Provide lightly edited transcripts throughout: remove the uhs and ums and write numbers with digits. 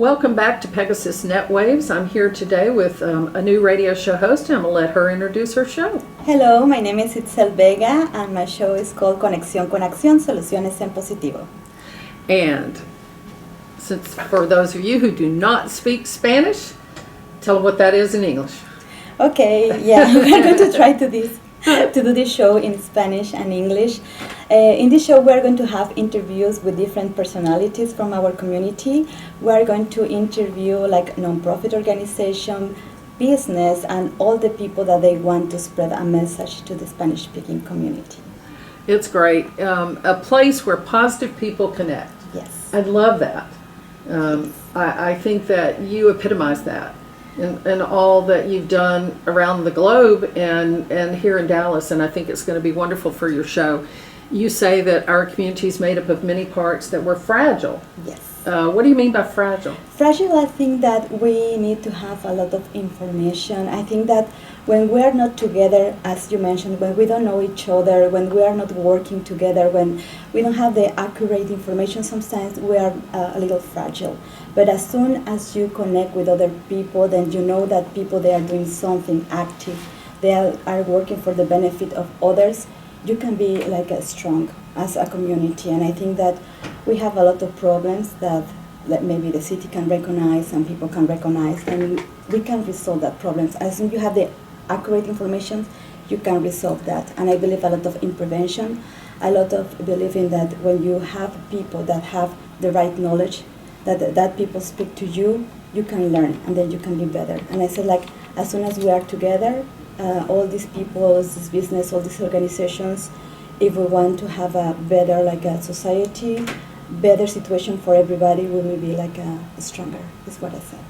Welcome back to Pegasus Net Waves. I'm here today with a new radio show host, and I'm going to let her introduce her show. Hello, my name is Itzel Vega, and my show is called Conexión con Acción, Soluciones en Positivo. And since for those of you who do not speak Spanish, tell them what that is in English. Okay, yeah, we're going to try to do this show in Spanish and English. In this show, we're going to have interviews with different personalities from our community. We're going to interview like non-profit organization, business, and all the people that they want to spread a message to the Spanish-speaking community. It's great. A place where positive people connect. Yes. I love that. I think that you epitomize that in all that you've done around the globe and here in Dallas, and I think it's going to be wonderful for your show. You say that our community is made up of many parts that we're fragile. Yes. What do you mean by fragile? Fragile, I think that we need to have a lot of information. I think that when we are not together, as you mentioned, when we don't know each other, when we are not working together, when we don't have the accurate information, sometimes we are a little fragile. But as soon as you connect with other people, then you know that people, they are doing something active. They are working for the benefit of others. You can be like strong as a community, and I think that we have a lot of problems that maybe the city can recognize and people can recognize, and we can resolve that problems. As soon as you have the accurate information, you can resolve that. And I believe a lot of in prevention, a lot of believing that when you have people that have the right knowledge, that people speak to you, you can learn and then you can be better. And I said, like, as soon as we are together, all these people, all this business, all these organizations, if we want to have a better a society, better situation for everybody, we will be stronger, is what I said.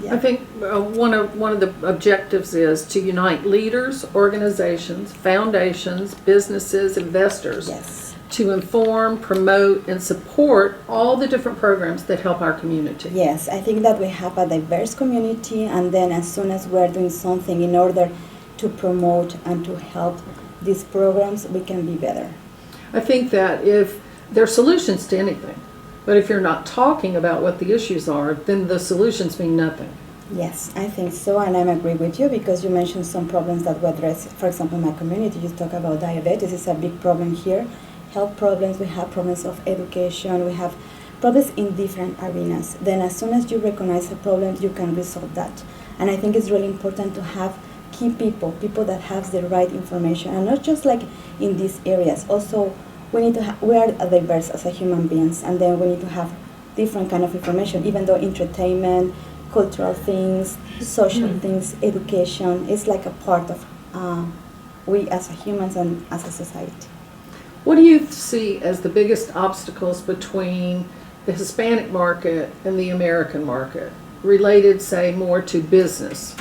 Yeah. I think one of the objectives is to unite leaders, organizations, foundations, businesses, investors, Yes. to inform, promote, and support all the different programs that help our community. Yes, I think that we have a diverse community, and then as soon as we are doing something in order to promote and to help these programs, we can be better. I think that if there are solutions to anything, but if you're not talking about what the issues are, then the solutions mean nothing. Yes, I think so, and I agree with you because you mentioned some problems that we address. For example, in my community, you talk about diabetes. It's a big problem here. Health problems, we have problems of education, we have problems in different arenas. Then as soon as you recognize a problem, you can resolve that. And I think it's really important to have key people that have the right information, and not just like in these areas. Also, we are diverse as a human beings, and then we need to have different kind of information, even though entertainment, cultural things, social things, education is like a part of we as a humans and as a society. What do you see as the biggest obstacles between the Hispanic market and the American market, related, say, more to business?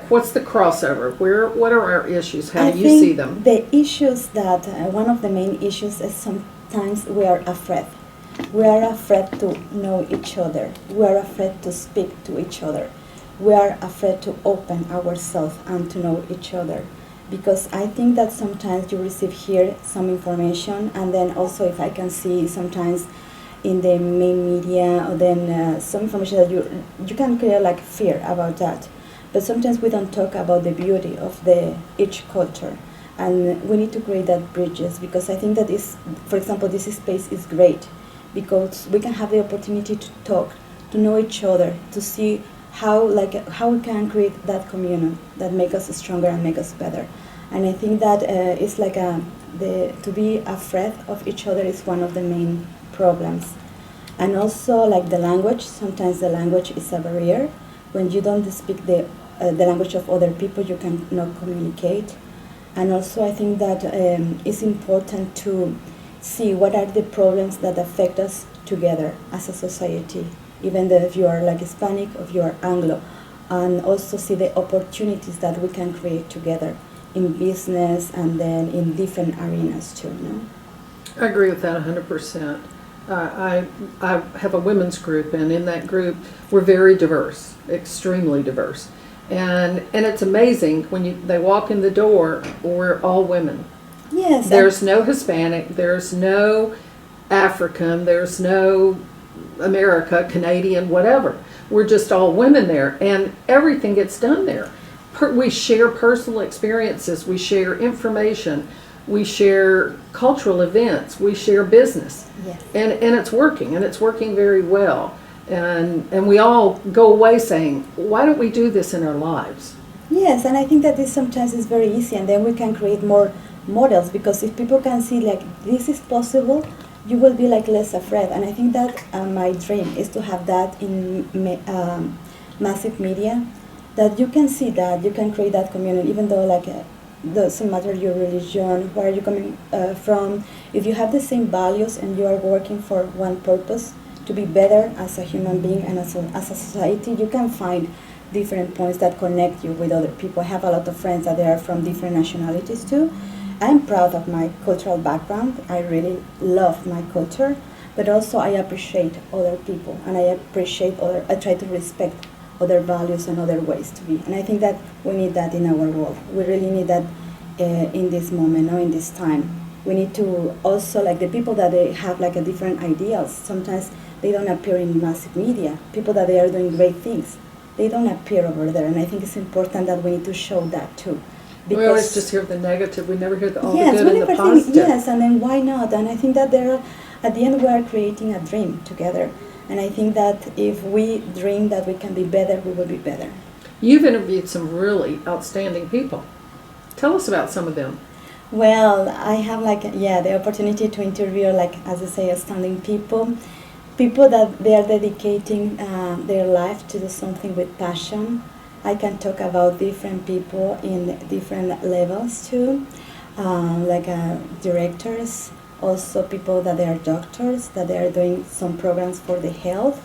What's the crossover? What are our issues? How do you see them? The issues that one of the main issues is sometimes we are afraid. We are afraid to know each other. We are afraid to speak to each other. We are afraid to open ourselves and to know each other. Because I think that sometimes you receive here some information, and then also if I can see sometimes in the main media, or then some information that you can create like fear about that. But sometimes we don't talk about the beauty of each culture, and we need to create that bridges, because I think that for example, this space is great because we can have the opportunity to talk, to know each other, to see how we can create that communion that make us stronger and make us better. And I think that it's to be afraid of each other is one of the main problems. And also like the language, sometimes the language is a barrier. When you don't speak the language of other people, you cannot communicate. And also I think that it's important to see what are the problems that affect us together as a society, even though if you are like Hispanic or if you are Anglo, and also see the opportunities that we can create together in business and then in different arenas too. No? I agree with that 100%. I have a women's group, and in that group we're very diverse, extremely diverse. And it's amazing when they walk in the door, we're all women. Yes. There's no Hispanic, there's no African, there's no America, Canadian, whatever. We're just all women there, and everything gets done there. We share personal experiences, we share information, we share cultural events, we share business. Yes. And it's working, and it's working very well. And we all go away saying, why don't we do this in our lives? Yes, and I think that this sometimes is very easy, and then we can create more models, because if people can see like this is possible, you will be like less afraid. And I think that my dream is to have that in massive media, that you can see that, you can create that community, even though like doesn't matter your religion, where are you coming from, if you have the same values and you are working for one purpose, to be better as a human being and as a society, you can find different points that connect you with other people. I have a lot of friends that they are from different nationalities too. I'm proud of my cultural background. I really love my culture, but also I appreciate other people, and I try to respect other values and other ways to be. And I think that we need that in our world. We really need that in this moment, or in this time. We need to also, like the people that they have like a different ideals, sometimes they don't appear in massive media. People that they are doing great things, they don't appear over there. And I think it's important that we need to show that too. We always just hear the negative. We never hear all yes, the good and the positive. Yes, and then why not? And I think that at the end we are creating a dream together. And I think that if we dream that we can be better, we will be better. You've interviewed some really outstanding people. Tell us about some of them. Well, I have the opportunity to interview, as I say, outstanding people that they are dedicating their life to do something with passion. I can talk about different people in different levels too, directors, also people that they are doctors, that they are doing some programs for the health.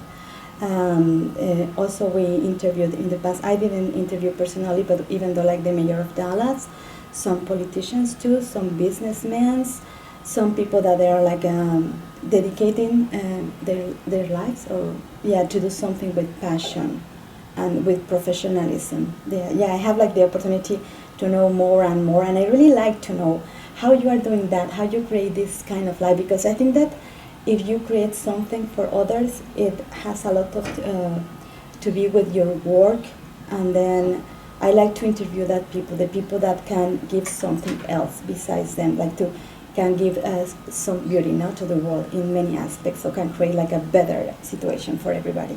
Also, we interviewed in the past, I didn't interview personally, but even though like the mayor of Dallas, some politicians too, some businessmen, some people that they are dedicating their lives to do something with passion and with professionalism. I have the opportunity to know more and more, and I really like to know how you are doing that, how you create this kind of life, because I think that if you create something for others, it has a lot of to be with your work. And then I like to interview the people that can give something else besides them, can give some beauty to the world in many aspects, so can create a better situation for everybody.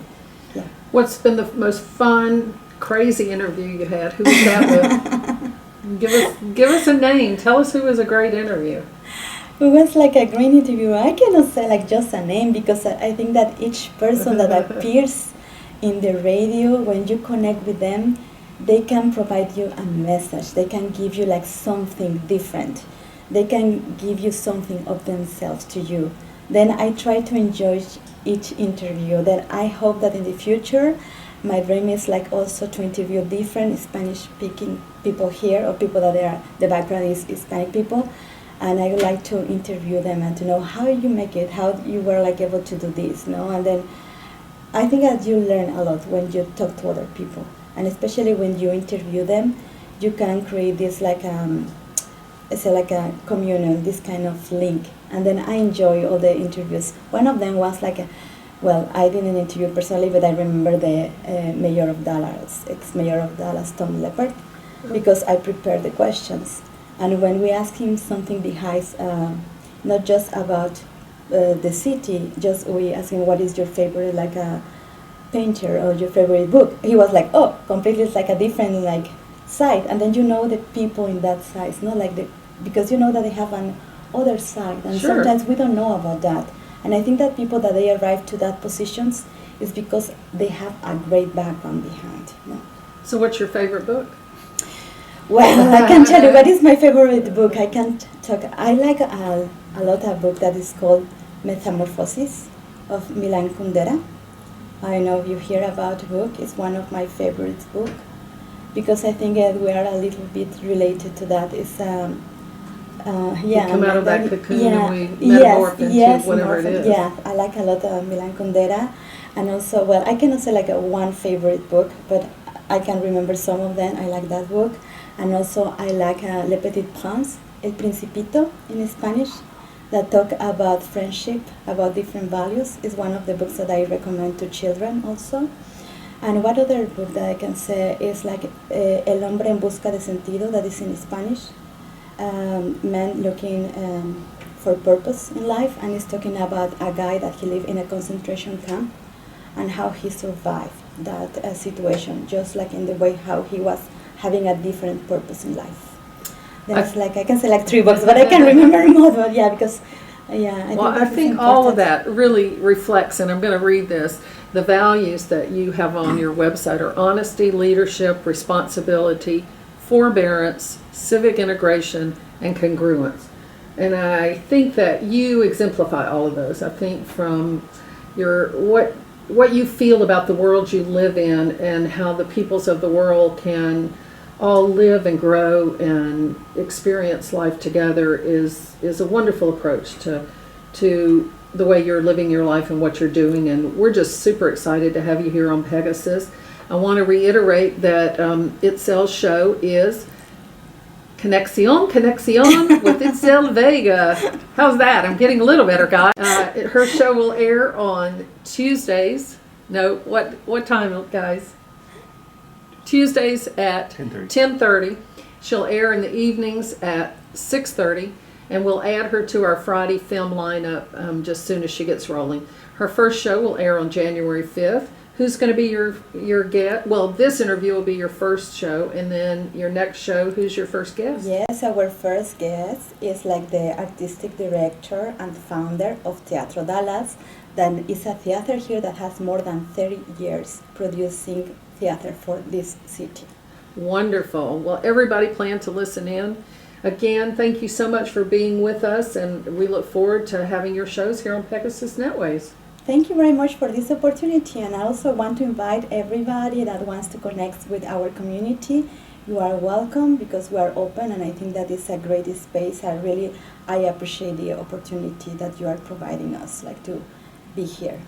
Yeah. What's been the most fun, crazy interview you had? Who was that with? Give us a name. Tell us who was a great interview. It was a great interview. I cannot say just a name, because I think that each person that appears in the radio, when you connect with them, they can provide you a message. They can give you something different. They can give you something of themselves to you. Then I try to enjoy each interview. Then I hope that in the future, my dream is also to interview different Spanish-speaking people here, or people that the background is Hispanic people, and I would like to interview them and to know how you make it, how you were able to do this, And then I think that you learn a lot when you talk to other people, and especially when you interview them, you can create this a communion, this kind of link. And then I enjoy all the interviews. One of them was I didn't interview personally, but I remember the mayor of Dallas, ex-mayor of Dallas, Tom Leppard, because I prepared the questions. And when we asked him something behind, not just about the city, we asked him, what is your favorite painter or your favorite book? He was completely a different side. And then the people in that side, because that they have an other side, and sure. Sometimes we don't know about that. And I think that people that they arrive to that positions is because they have a great background behind. So what's your favorite book? Well, I can tell you what is my favorite book. I can't talk. I like a lot of book that is called Metamorphosis of Milan Kundera. I don't know if you hear about the book. It's one of my favorite books, because I think we are a little bit related to that. It's we come out of that cocoon and we metamorph into whatever it is. Yeah, I like a lot of Milan Kundera. And also, I cannot say one favorite book, but I can remember some of them. I like that book. And also I like Le Petit Prince, El Principito in Spanish. that talk about friendship, about different values. Is one of the books that I recommend to children also. And what other book that I can say is like El hombre en busca de sentido, that is in Spanish. Man looking for purpose in life, and is talking about a guy that he lived in a concentration camp and how he survived that situation, just like in the way how he was having a different purpose in life. There's like, I can say like 3 books, but I can't remember more. But yeah, because I think all of that really reflects, and I'm going to read this, the values that you have on your website are honesty, leadership, responsibility, forbearance, civic integration, and congruence. And I think that you exemplify all of those. I think from your what you feel about the world you live in and how the peoples of the world can all live and grow and experience life together is a wonderful approach to the way you're living your life and what you're doing. And we're just super excited to have you here on Pegasus. I want to reiterate that Itzel's show is Conexión with Itzel Vega. How's that? I'm getting a little better, guys. Her show will air on Tuesdays. No, what time, guys? Tuesdays at 10:30. She'll air in the evenings at 6:30, and we'll add her to our Friday film lineup just soon as she gets rolling. Her first show will air on January 5th. Who's going to be your guest? Well, this interview will be your first show, and then your next show, who's your first guest? Yes, our first guest is like the artistic director and founder of Teatro Dallas. That is a theater here that has more than 30 years producing theater for this city. Wonderful. Well, everybody plan to listen in. Again, thank you so much for being with us, and we look forward to having your shows here on Pegasus Netways. Thank you very much for this opportunity, and I also want to invite everybody that wants to connect with our community. You are welcome, because we are open, and I think that is a great space. I appreciate the opportunity that you are providing us, like to be here.